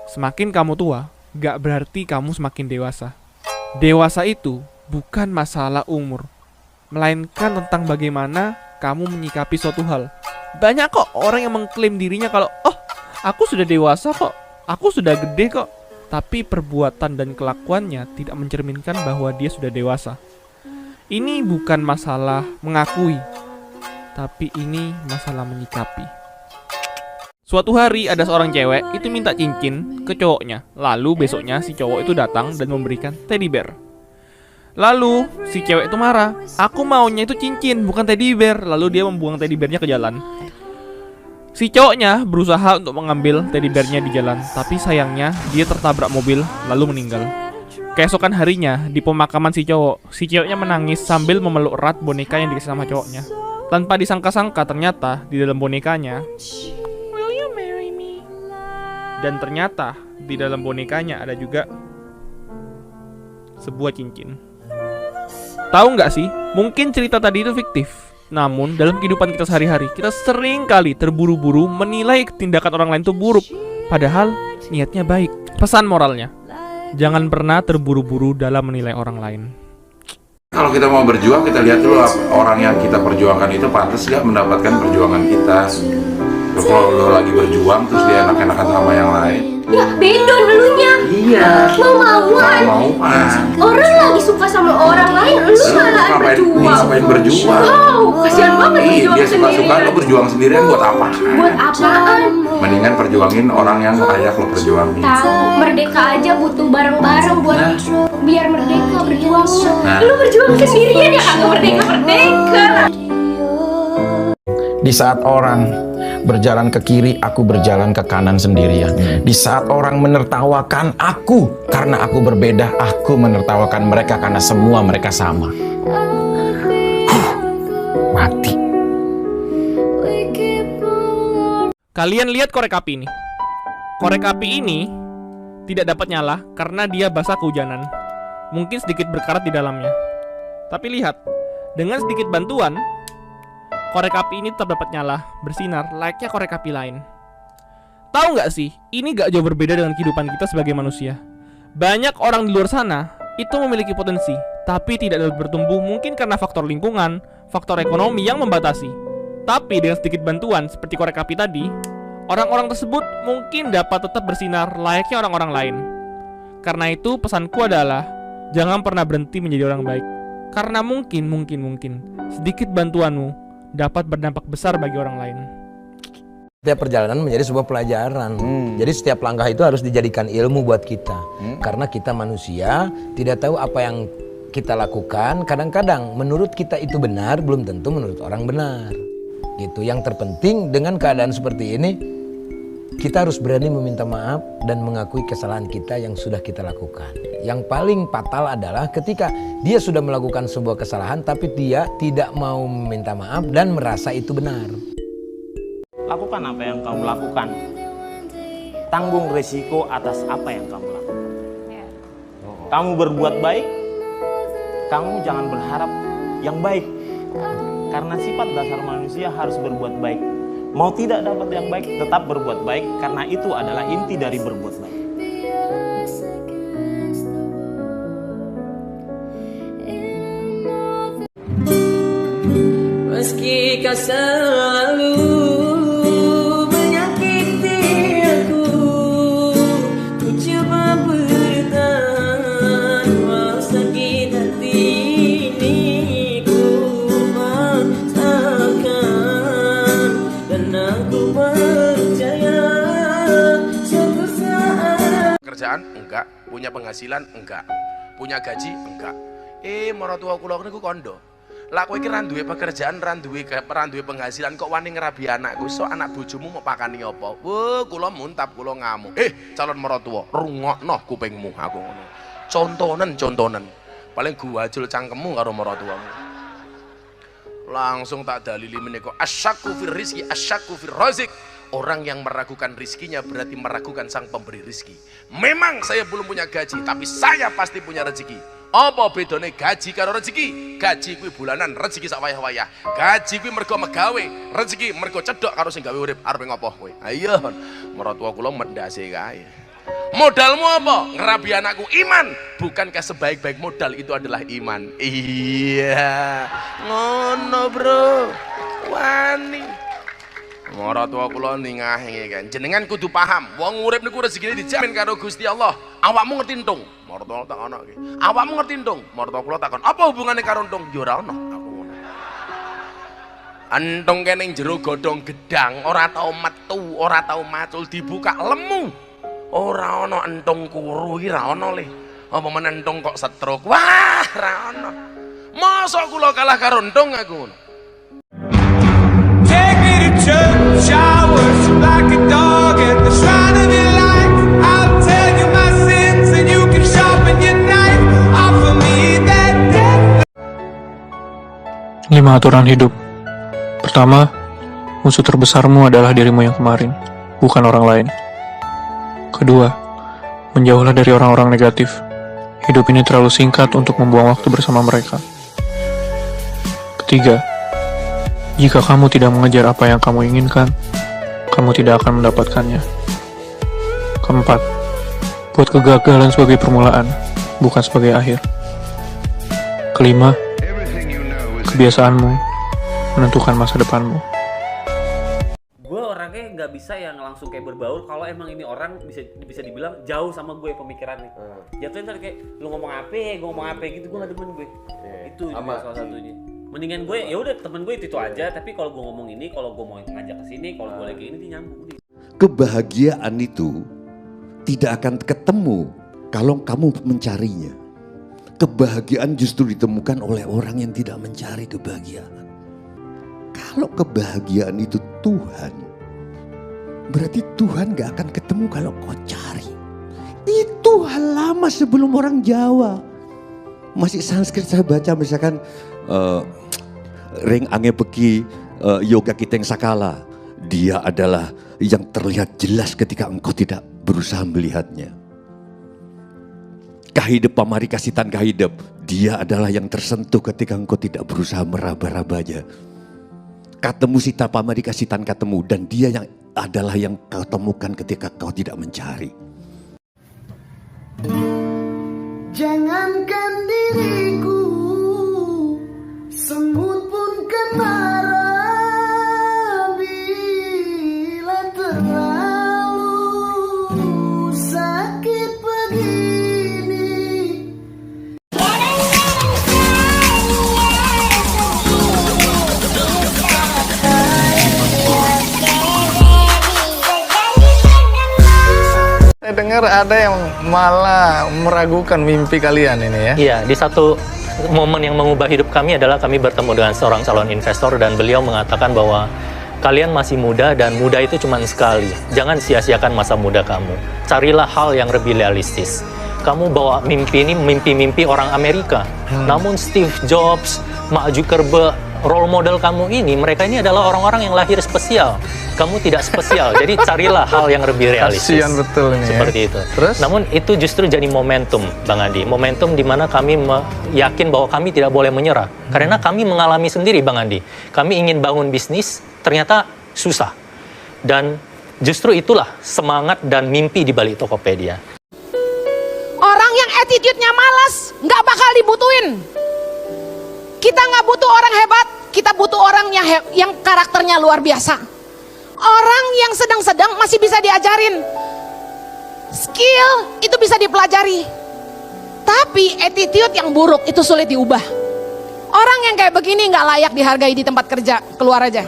Semakin kamu tua, gak berarti kamu semakin dewasa. Dewasa itu bukan masalah umur, melainkan tentang bagaimana kamu menyikapi suatu hal. Banyak kok orang yang mengklaim dirinya kalau, oh, aku sudah dewasa kok, aku sudah gede kok. Tapi perbuatan dan kelakuannya tidak mencerminkan bahwa dia sudah dewasa. Ini bukan masalah mengakui, tapi ini masalah menyikapi. Suatu hari ada seorang cewek itu minta cincin ke cowoknya. Lalu besoknya si cowok itu datang dan memberikan teddy bear. Lalu si cewek itu marah. Aku maunya itu cincin, bukan teddy bear. Lalu dia membuang teddy bearnya ke jalan. Si cowoknya berusaha untuk mengambil teddy bearnya di jalan, tapi sayangnya dia tertabrak mobil lalu meninggal. Keesokan harinya di pemakaman si ceweknya menangis sambil memeluk erat boneka yang dikasih sama cowoknya. Tanpa disangka-sangka ternyata di dalam bonekanya, "Will you marry me?" Dan ternyata di dalam bonekanya ada juga sebuah cincin. Tahu nggak sih, mungkin cerita tadi itu fiktif. Namun dalam kehidupan kita sehari-hari, kita sering kali terburu-buru menilai tindakan orang lain itu buruk, padahal niatnya baik. Pesan moralnya, jangan pernah terburu-buru dalam menilai orang lain. Kalau kita mau berjuang, kita lihat dulu orang yang kita perjuangkan itu pantas gak mendapatkan perjuangan kita. Kalau lo lagi berjuang terus dia enak-enakan sama yang lain, ya beda dulunya. iya, Mau-mauan. Orang lagi suka sama orang lain, lu malah berjuang. Ngapain berjuang? Wow, kasihan banget berjuang Dia suka-suka, lo sendirian. berjuang sendirian buat apa? Buat apaan? Mendingan perjuangin orang yang layak lo perjuangin. Tahu, merdeka aja butuh bareng-bareng buat biar merdeka berjuangnya. Nah. Lu berjuang sendirian ya kagak merdeka-merdeka. Di saat orang berjalan ke kiri, aku berjalan ke kanan sendirian. Di saat orang menertawakan aku karena aku berbeda, aku menertawakan mereka karena semua mereka sama. Mati. Kalian lihat korek api ini. Korek api ini tidak dapat nyala karena dia basah kehujanan. Mungkin sedikit berkarat di dalamnya. Tapi lihat, dengan sedikit bantuan, korek api ini tetap dapat nyala, bersinar, layaknya korek api lain. Tahu nggak sih, ini nggak jauh berbeda dengan kehidupan kita sebagai manusia. Banyak orang di luar sana itu memiliki potensi, tapi tidak dapat bertumbuh mungkin karena faktor lingkungan, faktor ekonomi yang membatasi. Tapi dengan sedikit bantuan seperti korek api tadi, orang-orang tersebut mungkin dapat tetap bersinar layaknya orang-orang lain. Karena itu pesanku adalah, jangan pernah berhenti menjadi orang baik. Karena mungkin sedikit bantuanmu dapat berdampak besar bagi orang lain. Setiap perjalanan menjadi sebuah pelajaran. Jadi setiap langkah itu harus dijadikan ilmu buat kita. Karena kita manusia, tidak tahu apa yang kita lakukan. Kadang-kadang menurut kita itu benar, belum tentu menurut orang benar. Gitu. Yang terpenting dengan keadaan seperti ini, kita harus berani meminta maaf dan mengakui kesalahan kita yang sudah kita lakukan. Yang paling fatal adalah ketika dia sudah melakukan sebuah kesalahan tapi dia tidak mau meminta maaf dan merasa itu benar. Lakukan apa yang kamu lakukan. Tanggung resiko atas apa yang kamu lakukan. Kamu berbuat baik, kamu jangan berharap yang baik. Karena sifat dasar manusia harus berbuat baik. Mau tidak dapat yang baik, tetap berbuat baik. Karena itu adalah inti dari berbuat baik. Meski kau selalu menyakiti aku, ku coba bertahan. Walau sakit hati ini ku paksakan, dan aku percaya suatu saat. Kerjaan enggak, punya penghasilan enggak, punya gaji enggak. Maratuwa kula niku kondo. Lah kowe iki ra duwe pekerjaan, ra duwe penghasilan kok wani ngerabi anakku. Sok anak bojomu mau pakani apa? Wah, kula muntap, kula ngamuk. Calon mertua, rungokno kupingmu aku ngono. Contonen. Paling guwajul cangkemmu karo mertuamu. Langsung tak dalili menika asyakku fir rizki, asyakku fir razik. Orang yang meragukan rizkinya berarti meragukan sang pemberi rizki. Memang saya belum punya gaji, tapi saya pasti punya rezeki. Apa bedane gaji karo rezeki? Gaji kuwi bulanan, rezeki sak wayah-wayah. Gaji kuwi mergo megawe, rezeki mergo cedhok karo sing gawe urip. Arep ngopo kowe? Ayo, mertua kula mendase kae. Modalmu apa? Ngerabi anakku. Iman. Bukankah sebaik-baik modal itu adalah iman? Iya. Ngono bro. Wani. Mara tua kula ningah kan. Jenengan kudu paham, wong urip niku rezekine dijamin karo Gusti Allah. Awakmu ngerti entung? Mara tua tak ana iki. Awakmu ngerti entung? Mara tua kula takon, apa hubungane karo entung? Ya ora ana, aku ngono. Entung kene ning jero godhong gedang, ora tau metu, ora tau macul, dibuka lemu. Ora ana entung kuru iki ra ana le. Apa men entung kok stroke? Wah, ra ana. Mosok kula kalah karo entung aku ngono. Church, I worship like a dog at the shrine of your life. I'll tell you my sins and you can sharpen your knife. Offer me that death. 5 aturan hidup. Pertama, musuh terbesarmu adalah dirimu yang kemarin, bukan orang lain. Kedua, menjauhlah dari orang-orang negatif. Hidup ini terlalu singkat untuk membuang waktu bersama mereka. Ketiga, jika kamu tidak mengejar apa yang kamu inginkan, kamu tidak akan mendapatkannya. Keempat, buat kegagalan sebagai permulaan, bukan sebagai akhir. Kelima, kebiasaanmu menentukan masa depanmu. Gue orangnya nggak bisa yang langsung kayak berbaur kalau emang ini orang bisa dibilang jauh sama gue pemikirannya. Jatuhnya ntar kayak lu ngomong apa, gue ngomong apa gitu, gue nggak demen gue. Itu juga salah satunya. Mendingan gue ya udah temen gue itu aja, tapi kalau gue ngomong ini, kalau gue mau ngajak ke sini, kalau gue lagi ini dia nyambung. Kebahagiaan itu tidak akan ketemu kalau kamu mencarinya. Kebahagiaan justru ditemukan oleh orang yang tidak mencari kebahagiaan. Kalau kebahagiaan itu Tuhan, berarti Tuhan gak akan ketemu kalau kau cari. Itu hal lama sebelum orang Jawa. Masih Sanskrit saya baca misalkan Ring Ange Peki Yoga Kiteng Sakala. Dia adalah yang terlihat jelas ketika engkau tidak berusaha melihatnya. Kahidep Pamarika Sitan Kahidep. Dia adalah yang tersentuh ketika engkau tidak berusaha meraba-rabanya. Katemu Sita Pamarika Sitan Katemu. Dan dia yang adalah yang kau temukan ketika kau tidak mencari. Jangankan diriku, semut pun kan marah bila terlalu sakit begini. Saya dengar ada yang malah meragukan mimpi kalian ini ya. Iya, di satu momen yang mengubah hidup kami adalah kami bertemu dengan seorang calon investor dan beliau mengatakan bahwa kalian masih muda dan muda itu cuma sekali. Jangan sia-siakan masa muda kamu. Carilah hal yang lebih realistis. Kamu bawa mimpi ini mimpi-mimpi orang Amerika. Namun Steve Jobs, Mark Zuckerberg, role model kamu ini, mereka ini adalah orang-orang yang lahir spesial. Kamu tidak spesial, jadi carilah hal yang lebih realistis. Kasian betul ini seperti ya. itu. Terus? Namun itu justru jadi momentum, Bang Andi. Momentum di mana kami yakin bahwa kami tidak boleh menyerah. Karena kami mengalami sendiri, Bang Andi. Kami ingin bangun bisnis, ternyata susah. Dan justru itulah semangat dan mimpi di balik Tokopedia. Orang yang attitude-nya malas, nggak bakal dibutuhin. Kita nggak butuh orang hebat, kita butuh orang yang karakternya luar biasa. Orang yang sedang-sedang masih bisa diajarin. Skill itu bisa dipelajari. Tapi attitude yang buruk itu sulit diubah. Orang yang kayak begini nggak layak dihargai di tempat kerja, keluar aja.